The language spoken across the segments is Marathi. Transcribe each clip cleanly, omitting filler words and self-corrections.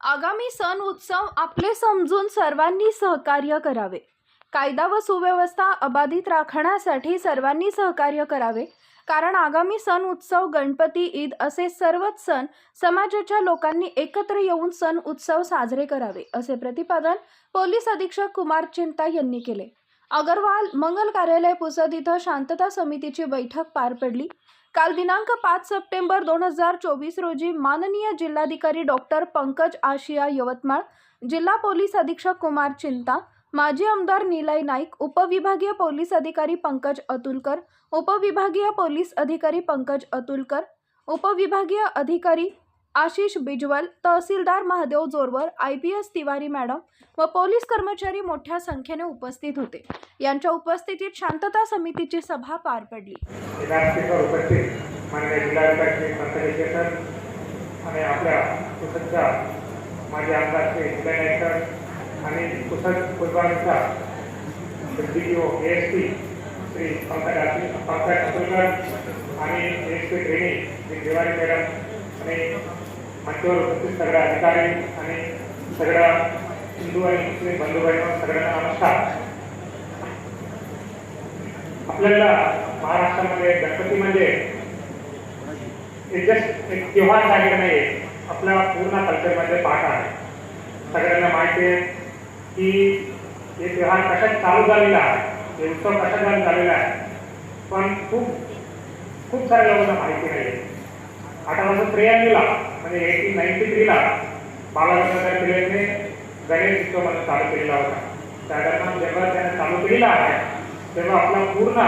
आगामी सण उत्सव आपले समजून सर्वांनी सहकार्य करावे। कायदा व सुव्यवस्था अबाधित राखण्यासाठी सर्वांनी सहकार्य करावे, कारण आगामी सण उत्सव गणपती, ईद असे सर्वच सण समाजाच्या लोकांनी एकत्र येऊन सण उत्सव साजरे करावे, असे प्रतिपादन पोलीस अधीक्षक कुमार चिंता यांनी केले। अगरवाल मंगल कार्यालय पुसद इथं शांतता समितीची बैठक पार पडली। काल दिनांक 5 सप्टेंबर 2024 रोजी माननीय जिल्हाधिकारी डॉक्टर पंकज आशिया यवतमाळ, जिल्हा पोलीस अधीक्षक कुमार चिंता, माजी आमदार निलय नाईक, उपविभागीय पोलीस अधिकारी पंकज अतुलकर, उपविभागीय पोलीस अधिकारी पंकज अतुलकर, उपविभागीय अधिकारी आशिष बिजवल, तहसीलदार महादेव जोरवर, IPS तिवारी मॅडम व पोलीस कर्मचारी मोठ्या संख्येने उपस्थित होते। यांच्या उपस्थितीत शांतता समितीची सभा पार पडली। माननीय जिल्हाधिकारी पंकज सर आणि आपल्या पुसदच्या माजी आमदार श्री निलय नाईक सर आणि पुसद विभागाचा DPO ASP श्री पंकज अतुलकर आणि ASP training Shri Tiwari madam आणि मंचावर उपस्थित सगळे अधिकारी आणि सगळ्या हिंदू आणि मुस्लिम बंधू बहिणी सगळ्यांना नमस्कार। आपल्याला महाराष्ट्रामध्ये गणपती म्हणजे जस्ट एक त्योहार झालेला नाही, आपल्या पूर्ण कल्चरमध्ये पार्ट आहे। सगळ्यांना माहिती आहे की हे त्योहार कशात चालू झालेला आहे, हे उत्सव कशात झालेला आहे, पण खूप साऱ्या लोकांना माहिती नाही। 1893 म्हणजे 1893 बाळगंगाधर टिळकने गणेश उत्सव म्हणून चालू केलेला होता। त्या दरम्यान जेव्हा त्याने चालू केलेला आहे तेव्हा आपला पूर्ण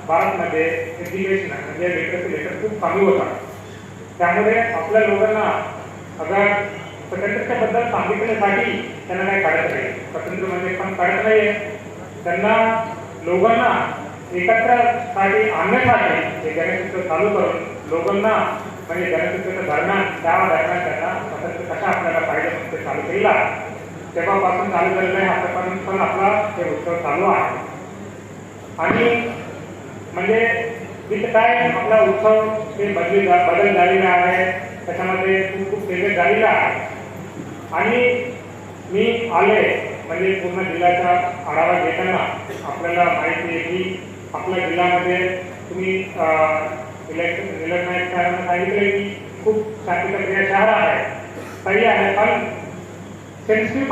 भारतमध्ये एज्युकेशन म्हणजे लिटरसी रेट खूप कमी होता। त्यामुळे आपल्या लोकांना अगर स्वातंत्र्याबद्दल सांगितण्यासाठी त्यांना काही कळत नाही, स्वातंत्र्य म्हणजे पण कळत नाही, त्यांना लोकांना एकत्रसाठी आणण्यासाठी हे गणेश उत्सव चालू करून लोकांना म्हणजे गणेश उत्सवाच्या दरम्यान त्यांना स्वातंत्र्य कशा आपल्याला पाहिजे म्हणून ते चालू केला। तेव्हापासून चालू झालेलं आहे, आतापर्यंत पण आपला हे उत्सव चालू आहे। आणि म्हणजे तिथं काय आपला उत्सव ते बदल झालेला आहे, त्याच्यामध्ये खूप चेंजेस झालेला आहे। आणि मी आले म्हणजे पूर्ण जिल्ह्याचा आढावा घेताना आपल्याला माहिती आहे की आपल्या जिल्ह्यामध्ये तुम्ही निलय नाईक सरांना सांगितले की खूप शांतताप्रिय शहर आहे, सही आहे, पण सेन्सिटिव्ह